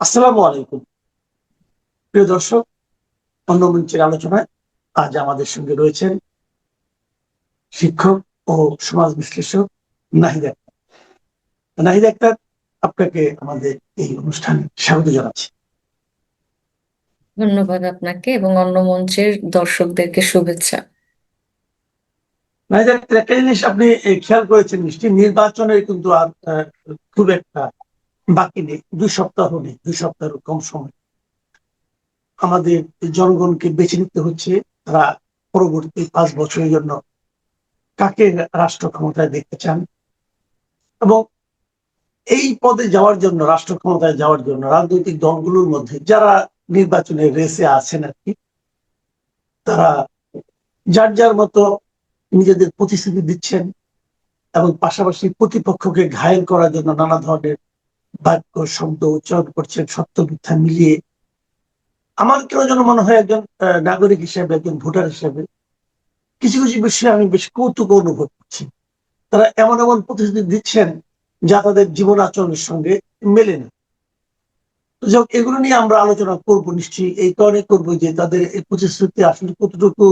আসসালামু আলাইকুম। প্রিয় দর্শক, অন্য মঞ্চের আলোচনায় আজ আমাদের সঙ্গে রয়েছেন শিক্ষক ও সমাজ বিশ্লেষক নাহিদ আক্তার। নাহিদ আক্তার, আপনাকে আমাদের এই অনুষ্ঠানে স্বাগত জানাচ্ছি। ধন্যবাদ আপনাকে এবং অন্য মঞ্চের দর্শকদেরকে শুভেচ্ছা। নাহিদ আক্তার, একটা জিনিস আপনি খেয়াল করেছেন নিশ্চয়ই, নির্বাচনের কিন্তু আর খুব একটা বাকি নেই, 2 সপ্তাহ নেই, 2 সপ্তাহের কম সময় আমাদের জনগণকে বেছে নিতে হচ্ছে। তারা পরবর্তী 5 বছরের জন্য কাকে রাষ্ট্র ক্ষমতায় দেখতে চান, এবং এই পদে যাওয়ার জন্য, রাষ্ট্র ক্ষমতায় যাওয়ার জন্য রাজনৈতিক দলগুলোর মধ্যে যারা নির্বাচনের রেসে আছেন আর কি, তারা যার যার মতো নিজেদের প্রতিশ্রুতি দিচ্ছেন এবং পাশাপাশি প্রতিপক্ষকে ঘায়েল করার জন্য নানা ধরনের বাক্য শব্দ উচ্চারণ করছেন, সত্য মিথ্যা মিলিয়ে। আমার কেন যেন মনে হয়, একজন নাগরিক হিসেবে, একজন ভোটার হিসেবে কিছু কিছু বিষয়ে আমি বেশ কৌতুক অনুভব করছি। তারা এমন এমন প্রতিশ্রুতি দিচ্ছেন যা তাদের জীবন আচরণের সঙ্গে মেলে না। যাক, এগুলো নিয়ে আমরা আলোচনা করবো নিশ্চয়ই, এই কারণে করবো যে তাদের এই প্রতিশ্রুতি আসলে কতটুকু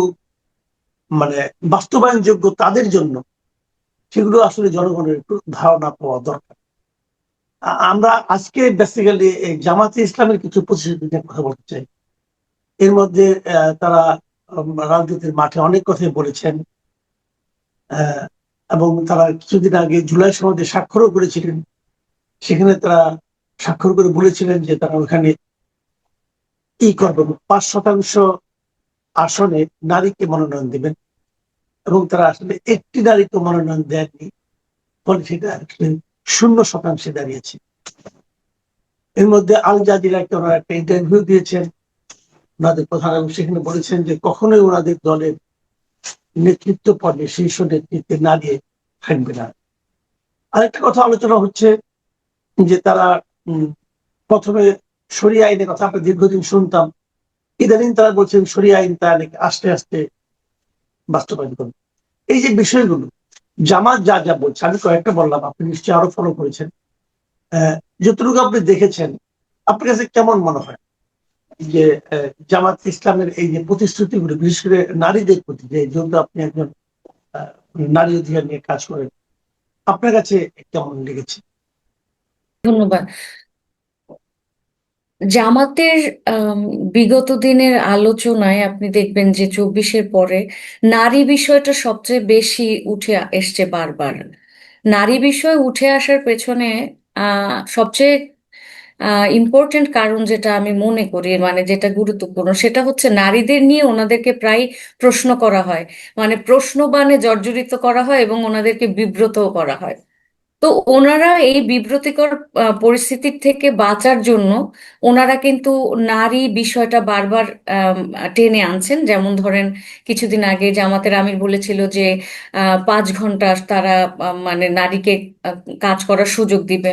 মানে বাস্তবায়নযোগ্য তাদের জন্য, সেগুলো আসলে জনগণের একটু ধারণা পাওয়া দরকার। আমরা আজকে বেসিক্যালি এই জামাতে ইসলামের কিছু প্রতিশ্রুতি নিয়ে কথা বলতে চাই। এর মধ্যে তারা রাজনীতির মাঠে অনেক কথাই বলেছেন, আহ, এবং তারা কিছুদিন আগে জুলাই সনদে স্বাক্ষরও করেছিলেন। সেখানে তারা স্বাক্ষর করে বলেছিলেন যে তারা ওখানে কি করবেন, 5% আসনে নারীকে মনোনয়ন দিবেন, এবং তারা আসলে একটি নারীকে মনোনয়ন দেননি। ফলে সেটা আসলে 0% দাঁড়িয়েছে। এর মধ্যে আল জাজিরাকে ওনারা একটা ইন্টারভিউ দিয়েছেন, ওনাদের প্রধান, এবং সেখানে বলেছেন যে কখনোই ওনাদের দলের নেতৃত্ব পর্যায়ে, শীর্ষ নেতৃত্বে নারী থাকবে না। আরেকটা কথা আলোচনা হচ্ছে যে তারা প্রথমে শরিয়া আইনের কথা আমরা দীর্ঘদিন শুনতাম, ইদানিং তারা বলছেন শরিয়া আইন তা আস্তে আস্তে বাস্তবায়ন করবে। এই যে বিষয়গুলো জামাত যা যা বলছে, আমি কয়েকটা বললাম, আপনি নিশ্চয়ই আরো ফলো করেছেন। আহ, যতটুকু আপনি দেখেছেন, আপনার কাছে কেমন মনে হয় যে জামাত ইসলামের এই যে প্রতিশ্রুতিগুলো, বিশেষ করে নারীদের প্রতি, যে যেহেতু আপনি একজন আহ, নারী অধিকার নিয়ে কাজ করেন, আপনার কাছে কেমন লেগেছে? ধন্যবাদ। জামাতের বিগত দিনের আলোচনায় আপনি দেখবেন যে 24-এর পরে নারী বিষয়টা সবচেয়ে বেশি উঠে এসছে বারবার। নারী বিষয় উঠে আসার পেছনে সবচেয়ে ইম্পর্টেন্ট কারণ যেটা আমি মনে করি, মানে যেটা গুরুত্বপূর্ণ, সেটা হচ্ছে নারীদের নিয়ে ওনাদেরকে প্রায় প্রশ্ন করা হয়, মানে প্রশ্নবাণে জর্জরিত করা হয় এবং ওনাদেরকে বিব্রতও করা হয়। তো ওনারা এই বিব্রতিকর পরিস্থিতির থেকে বাঁচার জন্য ওনারা কিন্তু নারী বিষয়টা বারবার টেনে আনছেন। যেমন ধরেন, কিছুদিন আগে জামাতের আমির বলেছিল যে 5 ঘন্টা তারা মানে নারীকে আহ, কাজ করার সুযোগ দিবে,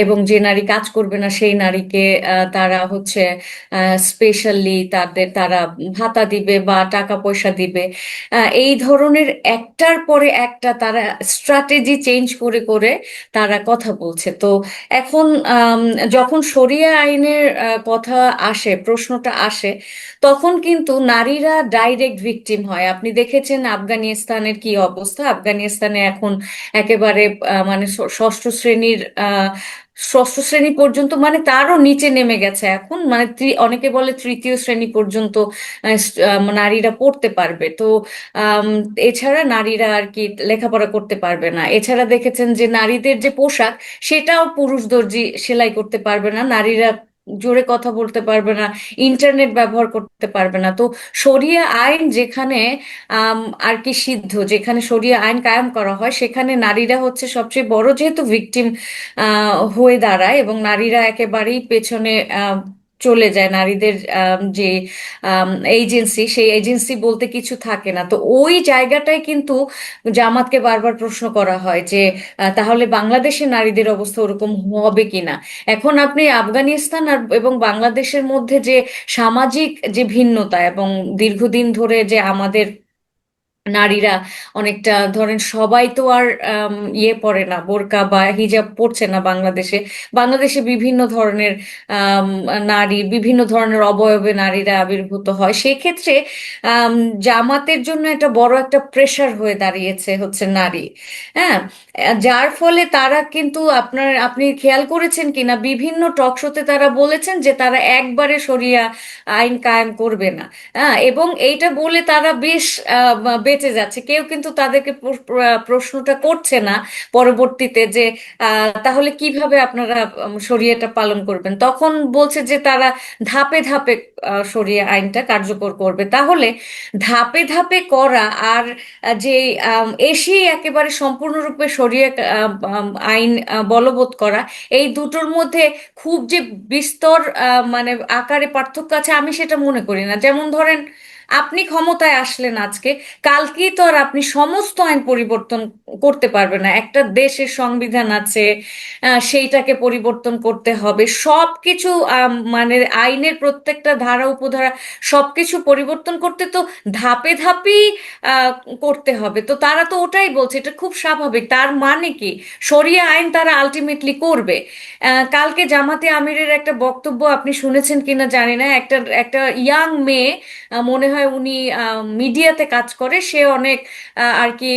এবং যে নারী কাজ করবে না সেই নারীকে তারা হচ্ছে স্পেশালি তারা ভাতা দিবে বা টাকা পয়সা দিবে। এই ধরনের একটার পরে একটা তারা স্ট্র্যাটেজি চেঞ্জ করে করে তারা কথা বলছে। তো এখন যখন শরিয়া আইনের কথা আসে, প্রশ্নটা আসে, তখন কিন্তু নারীরা ডাইরেক্ট ভিকটিম হয়। আপনি দেখেছেন আফগানিস্তানের কি অবস্থা। আফগানিস্তানে এখন একেবারে মানে ষষ্ঠ শ্রেণী পর্যন্ত, মানে তারও নিচে নেমে গেছে এখন, মানে অনেকে বলে তৃতীয় শ্রেণী পর্যন্ত নারীরা পড়তে পারবে। তো আম, এছাড়া নারীরা আর কি লেখাপড়া করতে পারবে না। এছাড়া দেখেছেন যে নারীদের যে পোশাক, সেটাও পুরুষ দর্জি সেলাই করতে পারবে না, নারীরা জোরে কথা বলতে পারবে না, ইন্টারনেট ব্যবহার করতে পারবে না। তো শরিয়া আইন যেখানে আর কি সিদ্ধ, যেখানে শরিয়া আইন কায়েম করা হয়, সেখানে নারীরা হচ্ছে সবচেয়ে বড় যেহেতু ভিকটিম হয়ে দাঁড়ায়, এবং নারীরা একেবারেই পেছনে চলে যায়। নারীদের যে এজেন্সি, সেই এজেন্সি বলতে কিছু থাকে না। তো ওই জায়গাটায় কিন্তু জামাতকে বারবার প্রশ্ন করা হয় যে তাহলে বাংলাদেশের নারীদের অবস্থা ওরকম হবে কিনা। এখন আপনি আফগানিস্তান আর এবং বাংলাদেশের মধ্যে যে সামাজিক যে ভিন্নতা, এবং দীর্ঘদিন ধরে যে আমাদের নারীরা অনেকটা ধরেন সবাই তো আর ইয়ে পরে না, বোরকা বা হিজাব পরছে না বাংলাদেশে। বাংলাদেশে বিভিন্ন ধরনের আম, নারী, বিভিন্ন ধরনের অবয়বে নারীরা আবির্ভূত হয়। সেক্ষেত্রে আম, জামাতের জন্য একটা বড় একটা প্রেশার হয়ে দাঁড়িয়েছে হচ্ছে নারী। হ্যাঁ, যার ফলে তারা কিন্তু আপনি খেয়াল করেছেন কিনা, বিভিন্ন টক শোতে তারা বলেছেন যে তারা একবারে শরিয়া আইন কায়েম করবে না। হ্যাঁ, এবং এইটা বলে তারা বেশ বেঁচে যাচ্ছে। কেউ কিন্তু তাদেরকে প্রশ্নটা করছে না পরবর্তীতে যে তাহলে কিভাবে আপনারা শরিয়াটা পালন করবেন। তখন বলছে যে তারা ধাপে ধাপে শরিয়া আইনটা কার্যকর করবে। তাহলে ধাপে ধাপে করা আর যে এসেই একেবারে সম্পূর্ণরূপে শরিয়া আইন বলবৎ করা, এই দুটোর মধ্যে খুব যে বিস্তর মানে আকারে পার্থক্য আছে আমি সেটা মনে করি না। যেমন ধরেন, আপনি ক্ষমতায় আসলেন আজকে, কালকেই তো আর আপনি সমস্ত আইন পরিবর্তন করতে পারবেন না। একটা দেশের সংবিধান আছে, সেইটাকে পরিবর্তন করতে হবে। সবকিছু মানে আইনের প্রত্যেকটা ধারা উপধারা সবকিছু পরিবর্তন করতে তো ধাপে ধাপেই আহ, করতে হবে। তো তারা তো ওটাই বলছে, এটা খুব স্বাভাবিক। তার মানে কি, শরিয়া আইন তারা আলটিমেটলি করবে। কালকে জামাতে আমিরের একটা বক্তব্য আপনি শুনেছেন কিনা জানি না, একটা একটা ইয়াং মেয়ে, মনে হয় উনি মিডিয়াতে কাজ করে, সে অনেক আর কি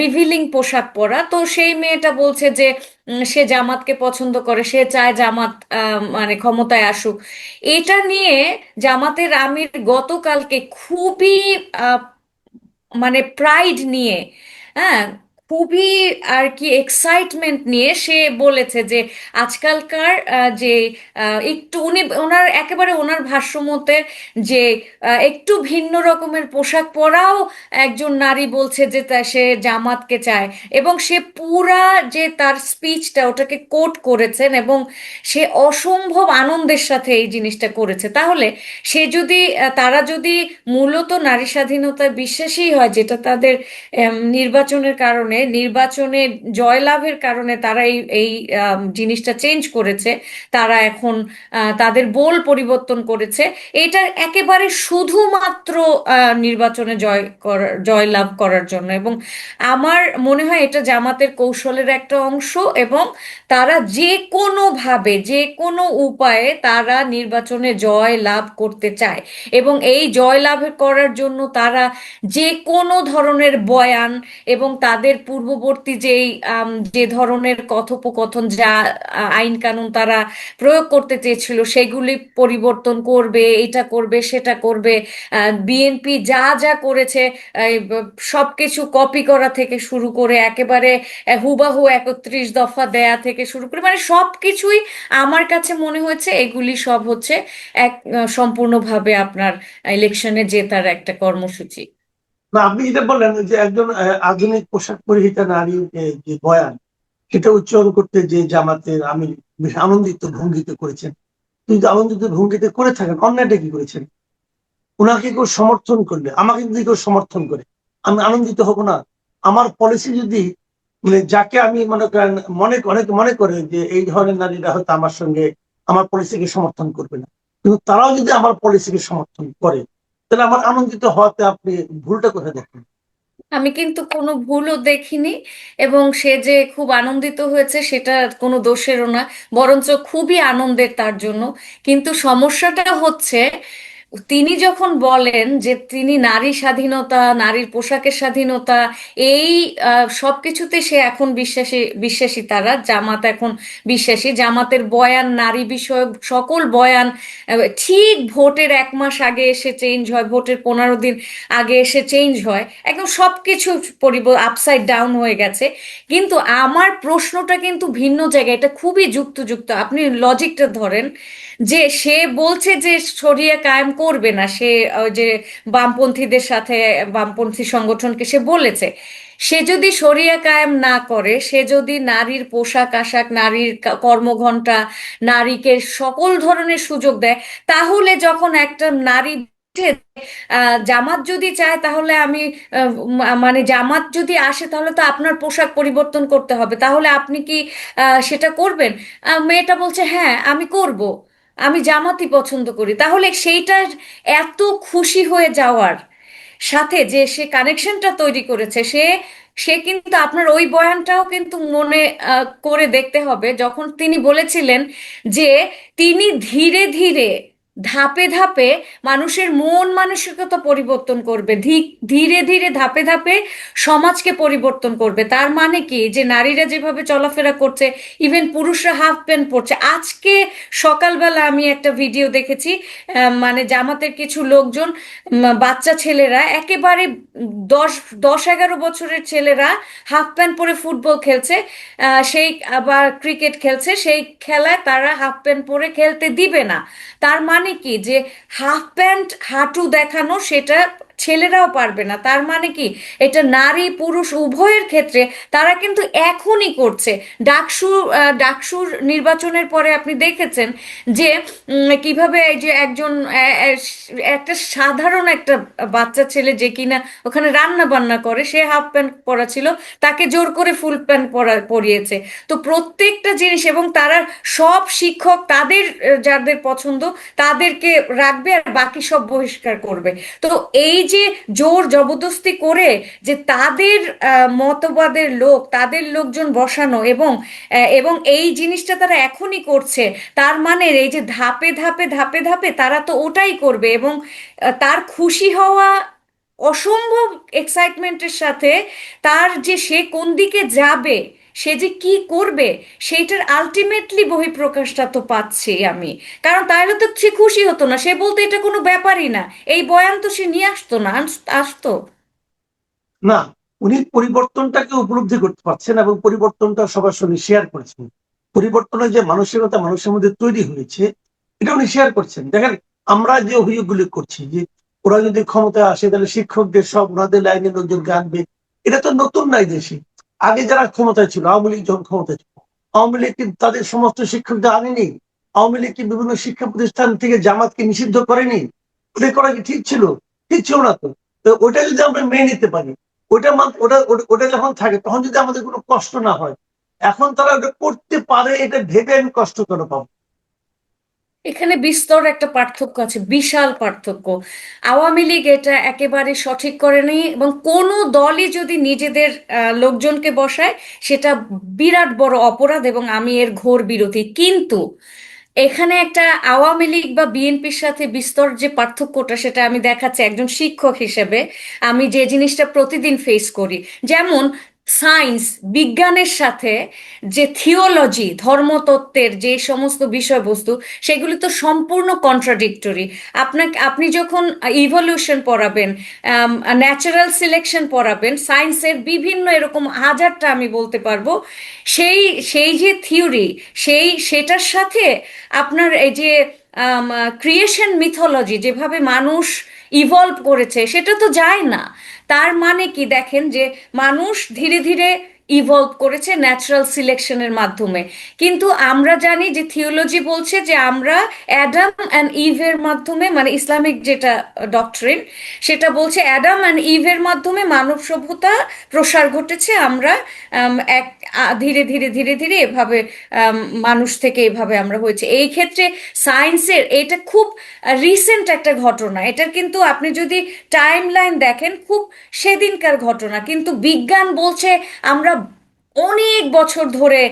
রিভিলিং পোশাক পরা, তো সেই মেয়েটা বলছে যে সে জামাতকে পছন্দ করে, সে চায় জামাত মানে ক্ষমতায় আসুক। এটা নিয়ে জামাতের আমির গতকালকে খুবই আহ, মানে প্রাইড নিয়ে, হ্যাঁ, খুবই আর কি এক্সাইটমেন্ট নিয়ে সে বলেছে যে আজকালকার যে একটু ওনার একেবারে ওনার ভাষ্য মতে যে একটু ভিন্ন রকমের পোশাক পরাও একজন নারী বলছে যে সে জামাতকে চায়। এবং সে পুরা যে তার স্পিচটা ওটাকে কোট করেছেন, এবং সে অসম্ভব আনন্দের সাথে এই জিনিসটা করেছে। তাহলে সে যদি তারা যদি মূলত নারী স্বাধীনতায় বিশ্বাসী হয়, যেটা তাদের নির্বাচনের কারণে, নির্বাচনে জয়লাভের কারণে তারা এই এই জিনিসটা চেঞ্জ করেছে, তারা এখন তাদের বোল পরিবর্তন করেছে, এটা একেবারে শুধুমাত্র নির্বাচনে জয়লাভ করার জন্য। এবং আমার মনে হয় এটা জামাতের কৌশলের একটা অংশ, এবং তারা যে কোনো ভাবে, যে কোনো উপায়ে তারা নির্বাচনে জয় লাভ করতে চায়। এবং এই জয় লাভ করার জন্য তারা যে কোনো ধরনের বয়ান এবং তাদের পূর্ববর্তী যে ধরনের কথোপকথন, যা আইন কানুন তারা প্রয়োগ করতে চেয়েছিল, সেগুলি পরিবর্তন করবে, এটা করবে, সেটা করবে। বিএনপি যা যা করেছে, সবকিছু কপি করা থেকে শুরু করে একেবারে হুবাহু 31 দফা দেয়া থেকে শুরু করে, মানে সবকিছুই আমার কাছে মনে হয়েছে এগুলি সব হচ্ছে এক সম্পূর্ণভাবে আপনার ইলেকশনে জেতার একটা কর্মসূচি। না, আপনি যেটা বললেন যে একজন আধুনিক পোশাক পরিহিতা নারীর যে বয়ান, সেটা উচ্চারণ করতে যে জামাতের আমির বেশ আনন্দিত ভঙ্গিতে করেছেন। কিন্তু আনন্দিত ভঙ্গিতে করে থাকেন, অন্যায়টা কি করেছেন? ওনাকে কেউ সমর্থন করলে, আমাকে যদি কেউ সমর্থন করে, আমি আনন্দিত হব না? আমার পলিসি যদি, মানে যাকে আমি মনে করেন, অনেকে মনে করে যে এই ধরনের নারীরা হয়তো আমার সঙ্গে আমার পলিসিকে সমর্থন করবে না, কিন্তু তারাও যদি আমার পলিসিকে সমর্থন করে, তাহলে আমার আনন্দিত হওয়াতে আপনি ভুলটা কোথায় দেখেন? আমি কিন্তু কোনো ভুলও দেখিনি, এবং সে যে খুব আনন্দিত হয়েছে সেটা কোনো দোষেরও না, বরঞ্চ খুবই আনন্দের তার জন্য। কিন্তু সমস্যাটা হচ্ছে, তিনি যখন বলেন যে তিনি নারী স্বাধীনতা, নারীর পোশাকের স্বাধীনতা, এই সবকিছুতে সে এখন বিশ্বাসী তারা জামাত এখন বিশ্বাসী। জামাতের বয়ান, নারী বিষয়ক সকল বয়ান ঠিক ভোটের 1 মাস আগে এসে চেঞ্জ হয়, ভোটের 15 দিন আগে এসে চেঞ্জ হয়, একদম সবকিছু আপসাইড ডাউন হয়ে গেছে। কিন্তু আমার প্রশ্নটা কিন্তু ভিন্ন জায়গায়, এটা খুবই যুক্তিযুক্ত। আপনি লজিকটা ধরেন, যে সে বলছে যে শরিয়া কায়েম করবে না, সে ওই যে বামপন্থীদের সাথে, বামপন্থী সংগঠনকে সে বলেছে, সে যদি শরিয়া কায়েম না করে, সে যদি নারীর পোশাক আশাক, নারীর কর্মঘণ্টা, নারীকে সকল ধরনের সুযোগ দেয়, তাহলে যখন একটা নারী জামাত যদি চায় তাহলে আমি মানে জামাত যদি আসে তাহলে তো আপনার পোশাক পরিবর্তন করতে হবে, তাহলে আপনি কি সেটা করবেন? মেয়েটা বলছে হ্যাঁ আমি করব, আমি জামাতই পছন্দ করি। তাহলে সেইটার এত খুশি হয়ে যাওয়ার সাথে যে সে কানেকশনটা তৈরি করেছে, সে সে কিন্তু আপনার ওই বয়ানটাও কিন্তু মনে করে দেখতে হবে, যখন তিনি বলেছিলেন যে তিনি ধীরে ধীরে ধাপে ধাপে মানুষের মন মানসিকতা পরিবর্তন করবে, ধীরে ধীরে ধাপে ধাপে সমাজকে পরিবর্তন করবে। তার মানে কি, যে নারীরা যেভাবে চলাফেরা করছে, ইভেন পুরুষরা হাফ প্যান্ট পরছে। আজকে সকালবেলা আমি একটা ভিডিও দেখেছি, মানে জামাতের কিছু লোকজন, বাচ্চা ছেলেরা একেবারে 10-11 বছরের ছেলেরা হাফ প্যান্ট পরে ফুটবল খেলছে, সেই আবার ক্রিকেট খেলছে, সেই খেলায় তারা হাফ প্যান্ট পরে খেলতে দিবে না। তার মানে কি, যে হাফ প্যান্ট হাঁটু দেখানো সেটা ছেলেরাও পারবে না। তার মানে কি, এটা নারী পুরুষ উভয়ের ক্ষেত্রে তারা কিন্তু এখনই করছে। ডাকসুর নির্বাচনের পরে আপনি দেখেছেন যে কিভাবে এই যে একজন একটা সাধারণ একটা বাচ্চা ছেলে যে কিনা ওখানে রান্না বান্না করে, সে হাফ প্যান্ট পরা ছিল, তাকে জোর করে ফুল প্যান্ট পরিয়েছে। তো প্রত্যেকটা জিনিস, এবং তারা সব শিক্ষক তাদের যাদের পছন্দ তাদেরকে রাখবে আর বাকি সব বহিষ্কার করবে। তো এই যে জোর জবরদস্তি করে যে তাদের মতবাদের লোক, তাদের লোকজন বসানো, এবং এই জিনিসটা তারা এখনই করছে, তার মানে এই যে ধাপে ধাপে ধাপে ধাপে তারা তো ওটাই করবে। এবং তার খুশি হওয়া অসম্ভব এক্সাইটমেন্টের সাথে, তার যে সে কোন দিকে যাবে, সে যে কি করবে, সেইটার আলটিমেটলি বহিঃপ্রকাশটা তো পাচ্ছি আমি। কারণ তাহলে তো সে খুশি হতো না, সে বলতো এটা কোনো ব্যাপারই না, এই বয়ান তো সে নিয়ে আসতো না, আসতো না, উনি পরিবর্তনটাকে উপলব্ধি করতে পারছেন এবং পরিবর্তনটা সবার সঙ্গে শেয়ার করেছেন। পরিবর্তনের যে মানসিকতা মানুষের মধ্যে তৈরি হয়েছে, এটা উনি শেয়ার করছেন। দেখেন, আমরা যে অভিযোগগুলি করছি যে ওরা যদি ক্ষমতায় আসে তাহলে শিক্ষকদের সব ওনাদের লাইনের লোকজনকে আনবে, এটা তো নতুন নাই দেশে। আগে যারা ক্ষমতায় ছিল, আওয়ামী লীগ যখন ক্ষমতায় ছিল, আওয়ামী লীগ কিন্তু তাদের সমস্ত শিক্ষকদের আনেনি। আওয়ামী লীগ কি বিভিন্ন শিক্ষা প্রতিষ্ঠান থেকে জামাতকে নিষিদ্ধ করেনি? ওটা করা কি ঠিক ছিল? ঠিক ছিল না তো। তো ওটা যদি আমরা মেনে নিতে পারি, ওটা যখন থাকে তখন যদি আমাদের কোনো কষ্ট না হয়, এখন তারা ওটা করতে পারে এটা ভেবে আমি কষ্ট কেন পাবো? এখানে বিস্তর একটা পার্থক্য আছে, বিশাল পার্থক্য। আওয়ামী লীগ এটা একেবারে সঠিক করেনি, এবং কোনো দলই যদি নিজেদের লোকজনকে বসায়, সেটা বিরাট বড় অপরাধ, এবং আমি এর ঘোর বিরোধী। কিন্তু এখানে একটা আওয়ামী লীগ বা বিএনপির সাথে বিস্তর যে পার্থক্যটা, সেটা আমি দেখাচ্ছি একজন শিক্ষক হিসেবে। আমি যে জিনিসটা প্রতিদিন ফেস করি, যেমন সায়েন্স, বিজ্ঞানের সাথে যে থিওলজি, ধর্মতত্ত্বের যে সমস্ত বিষয়বস্তু, সেগুলি তো সম্পূর্ণ কন্ট্রাডিক্টরি। আপনি যখন ইভলিউশন পড়াবেন, ন্যাচারাল সিলেকশন পড়াবেন, সায়েন্সের বিভিন্ন এরকম হাজারটা আমি বলতে পারবো, সেই সেই যে থিওরি, সেটার সাথে আপনার এই যে ক্রিয়েশন মিথোলজি, যেভাবে মানুষ ইভলভ করেছে, সেটা তো যায় না। তার মানে কি, দেখেন যে মানুষ ধীরে ধীরে ইভলভ করেছে ন্যাচারাল সিলেকশনের মাধ্যমে। কিন্তু আমরা জানি যে থিওলজি বলছে যে আমরা অ্যাডাম অ্যান্ড ইভের মাধ্যমে, মানে ইসলামিক যেটা ডক্ট্রিন, সেটা বলছে অ্যাডাম অ্যান্ড ইভের মাধ্যমে মানব সভ্যতা প্রসার ঘটেছে। আমরা এক ধীরে ধীরে ধীরে ধীরে এভাবে মানুষ থেকে এভাবে আমরা হয়েছে। এই ক্ষেত্রে সায়েন্সের এটা খুব রিসেন্ট একটা ঘটনা, এটার কিন্তু আপনি যদি টাইম লাইন দেখেন, খুব সেদিনকার ঘটনা। কিন্তু বিজ্ঞান বলছে আমরা অনেক বছর ধরে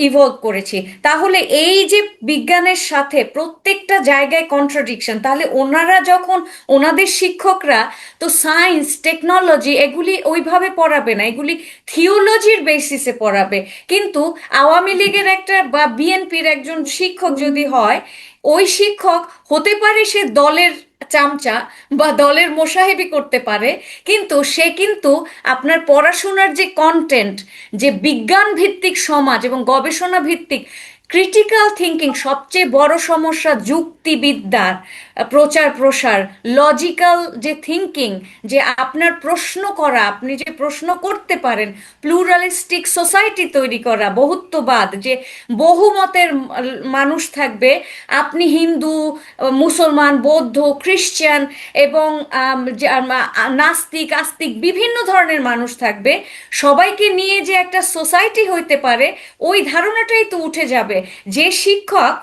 ইভলভ করেছি। তাহলে এই যে বিজ্ঞানের সাথে প্রত্যেকটা জায়গায় কন্ট্রাডিকশন, তাহলে ওনারা যখন, ওনাদের শিক্ষকরা তো সায়েন্স টেকনোলজি এগুলি ওইভাবে পড়াবে না, এগুলি থিওলজির বেসিসে পড়াবে। কিন্তু আওয়ামী লীগের একটা বা বিএনপির একজন শিক্ষক যদি হয়, ওই শিক্ষক হতে পারে সে দলের চামচা বা দলের মোসাহেবি করতে পারে, কিন্তু সে কিন্তু আপনার পড়াশোনার যে কন্টেন্ট, যে বিজ্ঞান ভিত্তিক সমাজ এবং গবেষণা ভিত্তিক ক্রিটিক্যাল থিঙ্কিং, সবচেয়ে বড় সমস্যা যুক্তিবিদ্যার প্রচার প্রসার, লজিক্যাল যে থিঙ্কিং, যে আপনার প্রশ্ন করা, আপনি যে প্রশ্ন করতে পারেন, প্লুরালিস্টিক সোসাইটি তৈরি করা, বহুত্ববাদ, যে বহুমতের মানুষ থাকবে, আপনি হিন্দু, মুসলমান, বৌদ্ধ, খ্রিস্টান, এবং নাস্তিক আস্তিক বিভিন্ন ধরনের মানুষ থাকবে, সবাইকে নিয়ে যে একটা সোসাইটি হইতে পারে, ওই ধারণাটাই তো উঠে যাবে। যে শিক্ষক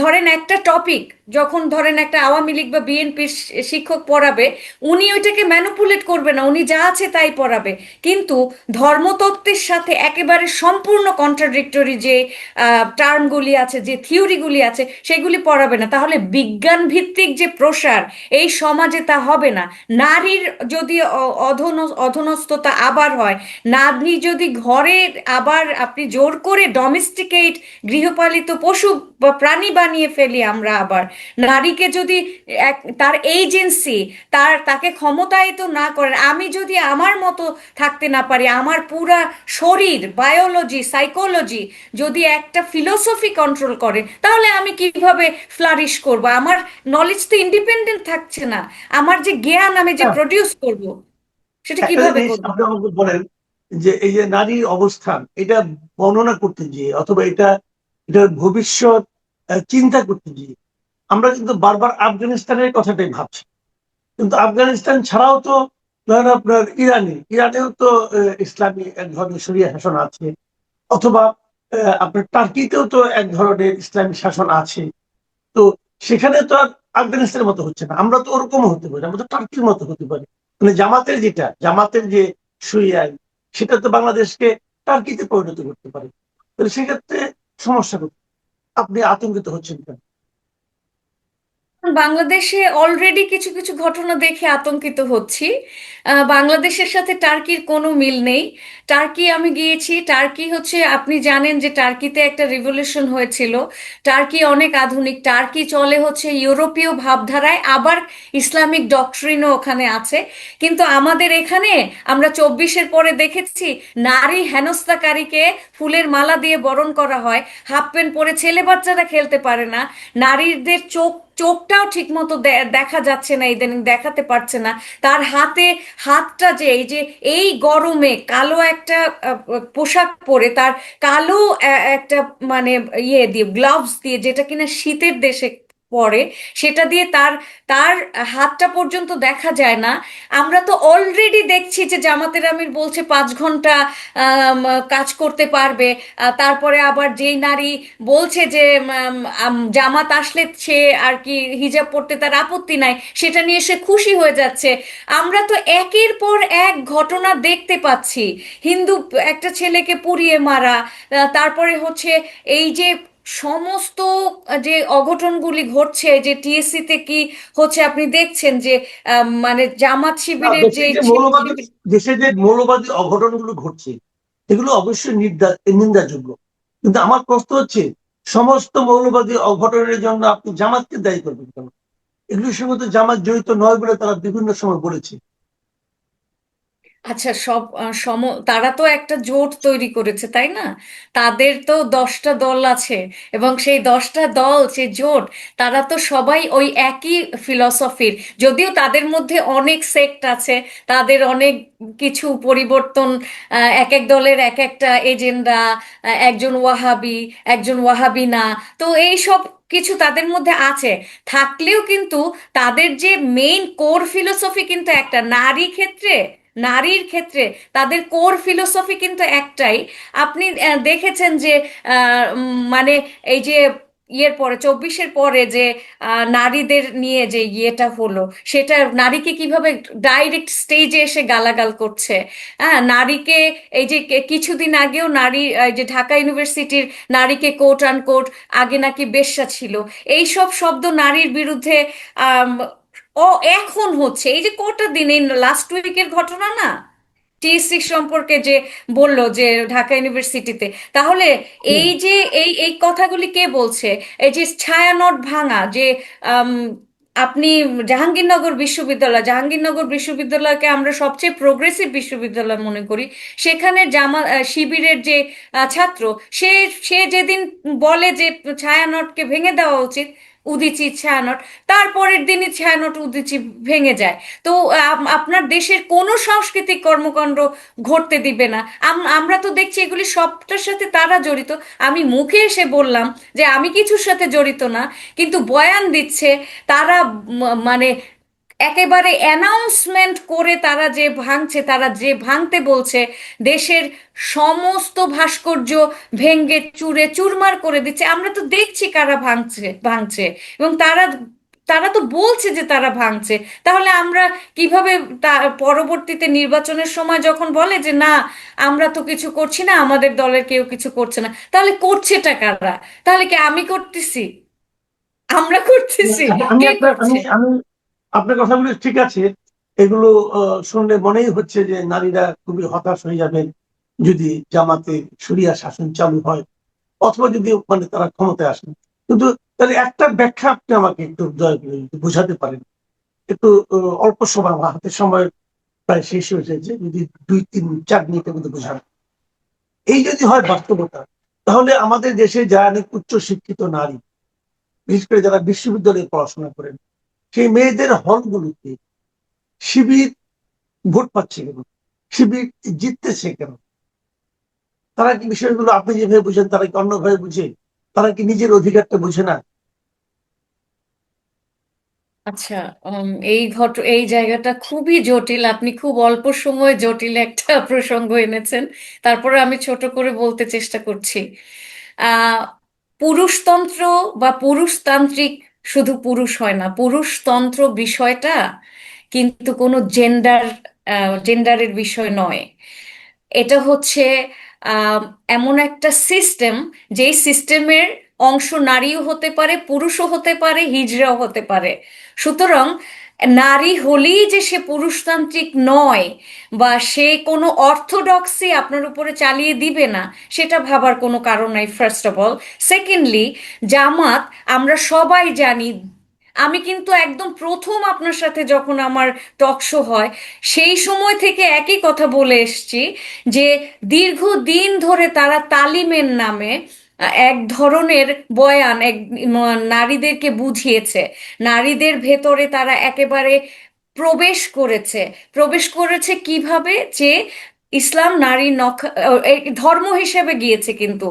ধরেন একটা টপিক, যখন ধরেন একটা আওয়ামী লীগ বা বিএনপির শিক্ষক পড়াবে, উনি ওইটাকে ম্যানুপুলেট করবে না, উনি যা আছে তাই পড়াবে। কিন্তু ধর্মতত্ত্বের সাথে একেবারে সম্পূর্ণ কন্ট্রাডিক্টরি যে টার্মগুলি আছে, যে থিওরিগুলি আছে, সেগুলি পড়াবে না। তাহলে বিজ্ঞান ভিত্তিক যে প্রসার এই সমাজে, তা হবে না। নারীর যদি অধনস্থতা আবার হয়, নারী যদি ঘরে আবার আপনি জোর করে ডোমেস্টিকেট, গৃহপালিত পশু বা প্রাণী বানিয়ে ফেলি আমরা আবার, নারীকে যদি তার এজেন্সি, তাকে ক্ষমতায়িত না করেন, আমি যদি আমার মতো থাকতে না পারি, আমার পুরা শরীর, বায়োলজি, সাইকোলজি যদি একটা ফিলোসফি কন্ট্রোল করে, তাহলে আমি কিভাবে ফ্লারিশ করব? আমার নলেজ তো ইন্ডিপেন্ডেন্ট থাকছে না। আমার যে জ্ঞান আমি যে হ্যাঁ, প্রডিউস করব, সেটা একটা কিভাবে জিনিস করব? আপনি আমাকে বলেন, যে এই যে নারীর অবস্থান এটা বর্ণনা করতে গিয়ে, অথবা এটার ভবিষ্যৎ চিন্তা করতে গিয়ে, আমরা কিন্তু বারবার আফগানিস্তানের কথাটাই ভাবছি। কিন্তু আফগানিস্তান ছাড়াও তো ধরেন আপনার ইরানেও তো ইসলামী এক ধরনের শরিয়া শাসন আছে, অথবা আপনার টার্কিতেও তো এক ধরনের ইসলামী শাসন আছে। তো সেখানে তো আর আফগানিস্তানের মতো হচ্ছে না, আমরা তো ওরকম হতে পারি, আমরা তো টার্কির মতো হতে পারি। মানে জামাতের যে শরিয়া আইন, সেটা তো বাংলাদেশকে টার্কিতে পরিণত করতে পারে। তাহলে সেক্ষেত্রে সমস্যা কোথায়? আপনি আতঙ্কিত হচ্ছেন কেন? বাংলাদেশে অলরেডি কিছু কিছু ঘটনা দেখে আতঙ্কিত হচ্ছি। বাংলাদেশের সাথে টার্কির কোনো মিল নেই। টার্কি আমি গিয়েছি, টার্কি হচ্ছে, আপনি জানেন যে টার্কিতে একটা রিভলিউশন হয়েছিল। টার্কি অনেক আধুনিক, টার্কি চলে হচ্ছে ইউরোপীয় ভাবধারায়, আবার ইসলামিক ডক্ট্রিনও ওখানে আছে। কিন্তু আমাদের এখানে আমরা 24-এর পরে দেখেছি নারী হেনস্থাকারীকে ফুলের মালা দিয়ে বরণ করা হয়, হাফ প্যান্ট পরে ছেলে বাচ্চারা খেলতে পারে না, নারীদের চোখটাও ঠিক মতো দেখা যাচ্ছে না, ইদানিং দেখাতে পারছে না। তার হাতটা যে এই যে এই গরমে কালো একটা পোশাক পরে, তার কালো একটা মানে ইয়ে দিয়ে, গ্লাভস দিয়ে, যেটা কিনা শীতের দেশে পরে, সেটা দিয়ে তার তার হাতটা পর্যন্ত দেখা যায় না। আমরা তো অলরেডি দেখছি যে জামাতের আমির বলছে 5 ঘন্টা আম, কাজ করতে পারবে। তারপরে আবার যেই নারী বলছে যে জামাত আসলে সে আর কি হিজাব পরতে তার আপত্তি নাই, সেটা নিয়ে সে খুশি হয়ে যাচ্ছে। আমরা তো একের পর এক ঘটনা দেখতে পাচ্ছি। হিন্দু একটা ছেলেকে পুড়িয়ে মারা, তারপরে হচ্ছে এই যে সমস্ত যে অঘটনগুলি ঘটছে, যে টিএসসি তে কি হচ্ছে আপনি দেখছেন, যে মানে জামাত না, শিবিরের যে শিবির। দেশে যে মৌলবাদী অঘটনগুলো ঘটছে, এগুলো অবশ্যই নিন্দাযোগ্য। কিন্তু আমার প্রশ্ন হচ্ছে, সমস্ত মৌলবাদী অঘটনের জন্য আপনি জামাতকে দায়ী করবেন কেন? এগুলোর সঙ্গে তো জামাত জড়িত নয় বলে তারা বিভিন্ন সময় বলেছে। আচ্ছা, তারা তো একটা জোট তৈরি করেছে, তাই না? তাদের তো 10টা দল আছে, এবং সেই 10টা দল, যে জোট, তারা তো সবাই ওই একই ফিলসফির। যদিও তাদের মধ্যে অনেক সেক্ট আছে, তাদের অনেক কিছু পরিবর্তন, এক এক দলের এক একটা এজেন্ডা, একজন ওয়াহাবি, একজন ওয়াহাবি না, তো এই সব কিছু তাদের মধ্যে আছে। থাকলেও কিন্তু তাদের যে মেইন কোর ফিলোসফি কিন্তু একটা, নারীর ক্ষেত্রে তাদের কোর ফিলোসফি কিন্তু একটাই। আপনি দেখেছেন যে মানে এই যে ইয়ের পরে, 24-এর পরে যে নারীদের নিয়ে যে ইয়েটা হলো, সেটা নারীকে কিভাবে ডাইরেক্ট স্টেজে এসে গালাগাল করছে। হ্যাঁ, নারীকে এই যে কিছুদিন আগেও নারী, এই যে ঢাকা ইউনিভার্সিটির নারীকে কোট আনকোট আগে নাকি বেশ্যা ছিল, এই সব শব্দ নারীর বিরুদ্ধে আম, ও এখন হচ্ছে। এই যে কটা দিন, এই লাস্ট উইকের ঘটনা না, টিএসসি সম্পর্কে যে বললো যে ঢাকা ইউনিভার্সিটিতে, তাহলে হুম। এই যে এই কথাগুলি কে বলছে? এই যে ছায়ানট ভাঙা, যে আম, আপনি জাহাঙ্গীরনগর বিশ্ববিদ্যালয়কে আমরা সবচেয়ে প্রগ্রেসিভ বিশ্ববিদ্যালয় মনে করি। সেখানে শিবিরের যে ছাত্র, সে সে যেদিন বলে যে ছায়ানটকে ভেঙে দেওয়া উচিত, উদীচী ছায়ানট, তারপরের দিনই ছায়ানট উদীচী ভেঙে যায়। তো আপনার দেশের কোনো সাংস্কৃতিক কর্মকাণ্ড ঘটতে দিবে না। আমরা তো দেখছি এগুলি সবটার সাথে তারা জড়িত। আমি মুখে এসে বললাম যে আমি কিছুর সাথে জড়িত না, কিন্তু বয়ান দিচ্ছে তারা, মানে একেবারে অ্যানাউন্সমেন্ট করে তারা যে ভাঙছে, তারা যে ভাঙতে বলছে, দেশের সমস্ত ভাস্কর্য ভেঙ্গে চুরে চুরমার করে দিচ্ছে, আমরা তো দেখছি কারা ভাঙছে ভাঙছে, এবং তারা তারা তো বলছে যে তারা ভাঙছে। তাহলে আমরা কিভাবে পরবর্তীতে নির্বাচনের সময় যখন বলে যে না আমরা তো কিছু করছি না, আমাদের দলের কেউ কিছু করছে না, তাহলে করছেটা কারা? তাহলে কি আমি করতেছি? আমরা করতেছি? আমি কে আপনার করছে? আমি আপনার কথাগুলো ঠিক আছে। এগুলো শুনলে মনেই হচ্ছে যে নারীরা খুবই হতাশ হয়ে যাবেন যদি জামাতে শরিয়া শাসন চালু হয়, অথবা যদি মানে তারা ক্ষমতায় আসেন। কিন্তু তাহলে একটা ব্যাখ্যা আপনি আমাকে একটু দয়া করে একটু বোঝাতে পারেন। একটু অল্প সময়, আমার হাতে সময় প্রায় শেষ হয়ে যাচ্ছে, যদি 2-3-4 মিনিটের মধ্যে বোঝান। এই যদি হয় বাস্তবতা, তাহলে আমাদের দেশে যারা অনেক উচ্চ শিক্ষিত নারী, বিশেষ করে যারা বিশ্ববিদ্যালয়ে পড়াশোনা করেন, সেই মেয়েদের হলগুলোতে শিবির ভোট পাচ্ছে কেন, শিবির জিততেছে কেন? তারা কি বিষয়গুলো আপনি যেভাবে বুঝেন তারা কি অন্যভাবে বুঝে? তারা কি নিজের অধিকারটা বুঝে না? আচ্ছা, এই জায়গাটা খুবই জটিল। আপনি খুব অল্প সময়ে জটিল একটা প্রসঙ্গ এনেছেন। তারপরে আমি ছোট করে বলতে চেষ্টা করছি। আহ পুরুষতন্ত্র বা পুরুষতান্ত্রিক শুধু পুরুষ হয় না, পুরুষতন্ত্র বিষয়টা কিন্তু কোনো জেন্ডারের বিষয় নয়। এটা হচ্ছে আহ, এমন একটা সিস্টেম, যেই সিস্টেমের অংশ নারীও হতে পারে, পুরুষও হতে পারে, হিজড়াও হতে পারে। সুতরাং নারী হলেই যে সে পুরুষতান্ত্রিক নয়, বা সে কোনো অর্থোডক্সি আপনার উপরে চালিয়ে দিবে না, সেটা ভাবার কোনো কারণ নাই, ফার্স্ট অফ অল। সেকেন্ডলি, জামাত, আমরা সবাই জানি, আমি কিন্তু একদম প্রথম আপনার সাথে যখন আমার টক শো হয় সেই সময় থেকে একই কথা বলে এসেছি, যে দীর্ঘদিন ধরে তারা তালিমের নামে এক ধরনের বয়ান নারীদেরকে বুঝিয়েছে। নারীদের ভেতরে তারা একেবারে প্রবেশ করেছে কিভাবে? যে ইসলাম নারী ধর্ম হিসেবে গিয়েছে, কিন্তু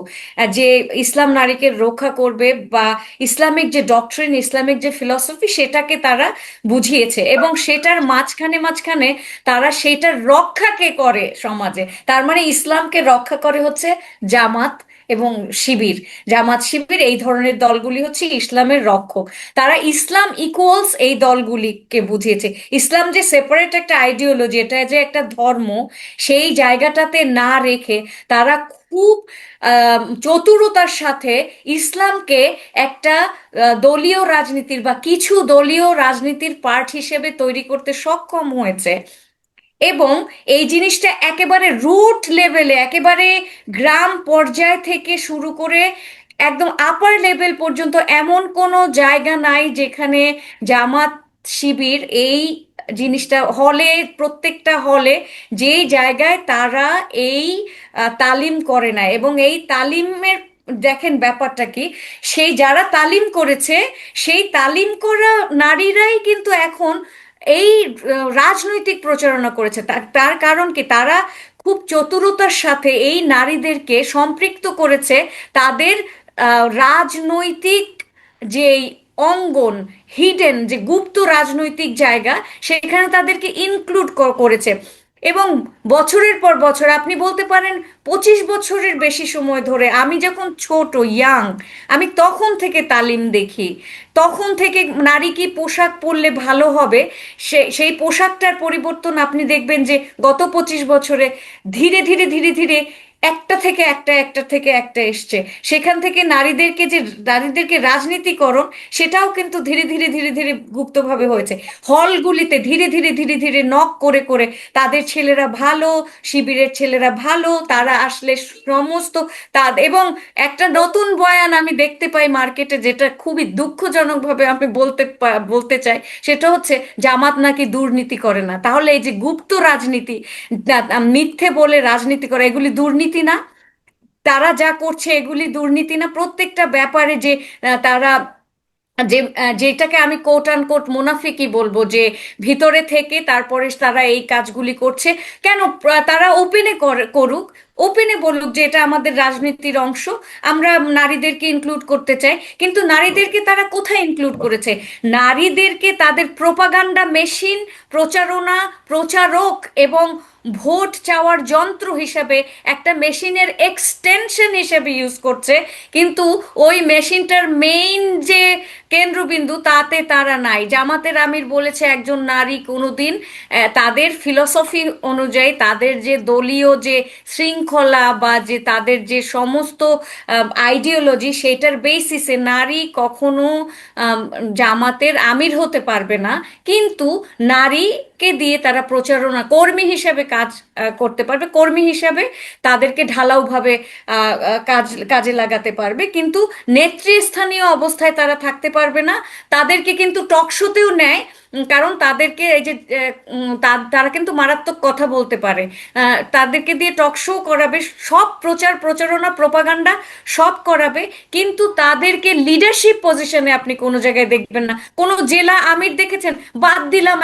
যে ইসলাম নারীকে রক্ষা করবে, বা ইসলামিক যে ডক্ট্রিন, ইসলামিক যে ফিলসফি, সেটাকে তারা বুঝিয়েছে, এবং সেটার মাঝখানে মাঝখানে তারা সেটার রক্ষা কে করে সমাজে? তার মানে ইসলামকে রক্ষা করে হচ্ছে জামাত এবং শিবির। জামাত শিবির এই ধরনের দলগুলি হচ্ছে ইসলামের রক্ষক। তারা ইসলাম ইকুয়ালস এই দলগুলিকে বুঝিয়েছে। ইসলাম যে সেপারেট একটা আইডিওলজি, এটা যে একটা ধর্ম, সেই জায়গাটাতে না রেখে তারা খুব চতুরতার সাথে ইসলামকে একটা দলীয় রাজনীতির বা কিছু দলীয় রাজনীতির পার্ট হিসেবে তৈরি করতে সক্ষম হয়েছে। এবং এই জিনিসটা একেবারে রুট লেভেলে, একেবারে গ্রাম পর্যায় থেকে শুরু করে একদম আপার লেভেল পর্যন্ত এমন কোনো জায়গা নাই যেখানে জামাত শিবির এই জিনিসটা হলে, প্রত্যেকটা হলে যেই জায়গায় তারা এই তালিম করে না। এবং এই তালিমের দেখেন ব্যাপারটা কি, সেই যারা তালিম করেছে, সেই তালিম করা নারীরাই কিন্তু এখন এই রাজনৈতিক প্রচারণা করেছে। তার তার কারণ কি, তারা খুব চতুরতার সাথে এই নারীদেরকে সম্পৃক্ত করেছে তাদের রাজনৈতিক যে অঙ্গন, হিডেন যে গুপ্ত রাজনৈতিক জায়গা, সেখানে তাদেরকে ইনক্লুড করেছে। এবং বছরের পর বছর, আপনি বলতে পারেন 25 বছরের বেশি সময় ধরে, আমি যখন ছোট ইয়াং, আমি তখন থেকে তালিম দেখি। তখন থেকে নারী কি পোশাক পরলে ভালো হবে, সেই পোশাকটার পরিবর্তন আপনি দেখবেন যে গত 25 বছরে ধীরে ধীরে ধীরে ধীরে একটা থেকে একটা, একটা থেকে একটা এসছে। সেখান থেকে নারীদেরকে রাজনীতিকরণ, সেটাও কিন্তু ধীরে ধীরে ধীরে ধীরে গুপ্তভাবে হয়েছে। হলগুলিতে ধীরে ধীরে ধীরে ধীরে নক করে করে তাদের ছেলেরা ভালো, শিবিরের ছেলেরা ভালো, তারা আসলে সমস্ত এবং একটা নতুন বয়ান আমি দেখতে পাই মার্কেটে, যেটা খুবই দুঃখজনকভাবে আমি বলতে চাই, সেটা হচ্ছে জামাত নাকি দুর্নীতি করে না। তাহলে এই যে গুপ্ত রাজনীতি, মিথ্যে বলে রাজনীতি করা, এগুলি দুর্নীতি না? তারা যা করছে এগুলি দুর্নীতি না? প্রত্যেকটা ব্যাপারে যে তারা যেটাকে আমি কোট আন কোট মুনাফিকি বলবো, যে ভিতরে থেকে তারপরে তারা এই কাজগুলি করছে, কেন তারা ওপেনে করুক, ওপেনে বলুক যে এটা আমাদের রাজনীতির অংশ, আমরা নারীদেরকে ইনক্লুড করতে চাই। কিন্তু নারীদেরকে তারা কোথায় ইনক্লুড করেছে? নারীদেরকে তাদের প্রোপাগান্ডা মেশিন, প্রচারণা, প্রচারক এবং ভোট চাওয়ার যন্ত্র হিসেবে একটা মেশিনের এক্সটেনশন হিসেবে ইউজ করছে। কিন্তু ওই মেশিনটার মেইন যে কেন্দ্রবিন্দু তাতে তারা নাই। জামাতের আমির বলেছে একজন নারী কোনোদিন তাদের ফিলসফি অনুযায়ী, তাদের যে দলীয় যে শৃঙ্খলা বা যে তাদের যে সমস্ত আইডিওলজি, সেটার বেসিসে নারী কখনো আম, জামাতের আমির হতে পারবে না। কিন্তু নারীকে দিয়ে তারা প্রচারণা কর্মী হিসেবে কাজ করতে পারবে, কর্মী হিসেবে তাদেরকে ঢালাওভাবে কাজে লাগাতে পারবে, কিন্তু নেতৃস্থানীয় অবস্থায় তারা থাকতে পারবে না। তাদেরকে কিন্তু টক শোতেও নেয়, কারণ তাদেরকে এই যে তারা কিন্তু মারাত্মক কথা বলতে পারে। তাদেরকে দিয়ে টক শো করাবে, সব প্রচার প্রচারণা প্রপাগান্ডা সব করাবে, কিন্তু তাদেরকে লিডারশিপ পজিশনে আপনি কোনো জায়গায় দেখবেন না। কোনো জেলা আমির দেখেছেন? বাদ দিলাম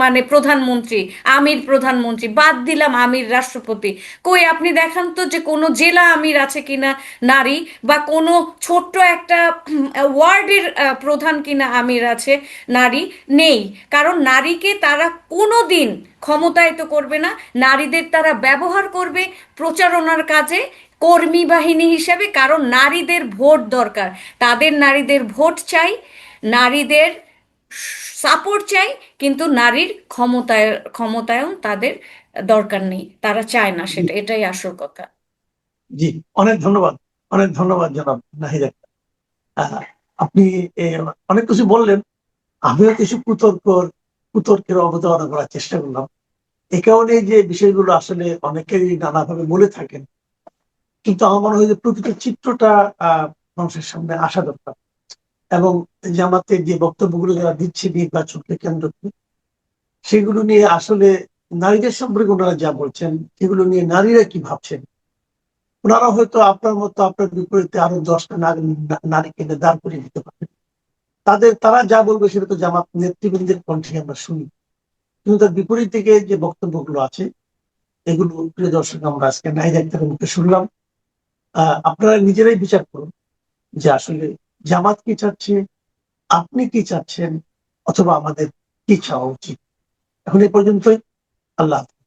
মানে প্রধানমন্ত্রী, আমির প্রধানমন্ত্রী বাদ দিলাম, আমির রাষ্ট্রপতি, কই আপনি দেখান তো যে কোনো জেলা আমির আছে কিনা নারী, বা কোনো ছোট্ট একটা ওয়ার্ডের প্রধান কিনা আমির আছে নারী? নেই। কারণ নারীকে তারা কোনো দিন ক্ষমতায়িত করবে না। নারীদের তারা ব্যবহার করবে প্রচারণার কাজে, কর্মী বাহিনী হিসাবে। কারণ নারীদের ভোট দরকার, তাদের নারীদের ভোট চাই, নারীদের সাপোর্ট চাই, কিন্তু নারীর ক্ষমতায়ন তাদের দরকার নেই, তারা চায় না জি সেটা, এটাই আসল কথা। জি, অনেক ধন্যবাদ, অনেক ধন্যবাদ জনাব নাহিদ আক্তার। আহ, আপনি অনেক কিছু বললেন, আমিও কিছু কুতর্কের অবতারণা করার চেষ্টা করলাম। এ কারণে যে বিষয়গুলো আসলে অনেকেই নানাভাবে বলে থাকেন, কিন্তু আমার মনে হয় যে প্রকৃত চিত্রটা মানুষের সামনে আসা দরকার। এবং জামাতের যে বক্তব্যগুলো যারা দিচ্ছে নির্বাচনকে কেন্দ্র করে, সেগুলো নিয়ে আসলে নারীদের সম্পর্কে ওনারা যা বলছেন, সেগুলো নিয়ে নারীরা কি ভাবছেন। ওনারা হয়তো আপনার মতো, আপনার বিপরীতে আরো 10টা নারীকে দাঁড় করিয়ে দিতে পারেন। তারা যা বলবে সেটা তো জামাত নেতৃবৃন্দের কণ্ঠে আমরা শুনি। কিন্তু তার বিপরীত দিকে যে বক্তব্যগুলো আছে, এগুলো প্রিয় দর্শক আমরা আজকে নাহিদ আক্তারের মুখে শুনলাম। আপনারা নিজেরাই বিচার করুন যে আসলে জামাত কি চাচ্ছে, আপনি কি চাচ্ছেন, অথবা আমাদের কি চাওয়া উচিত। এখন এই পর্যন্তই। আল্লাহ হাফেজ।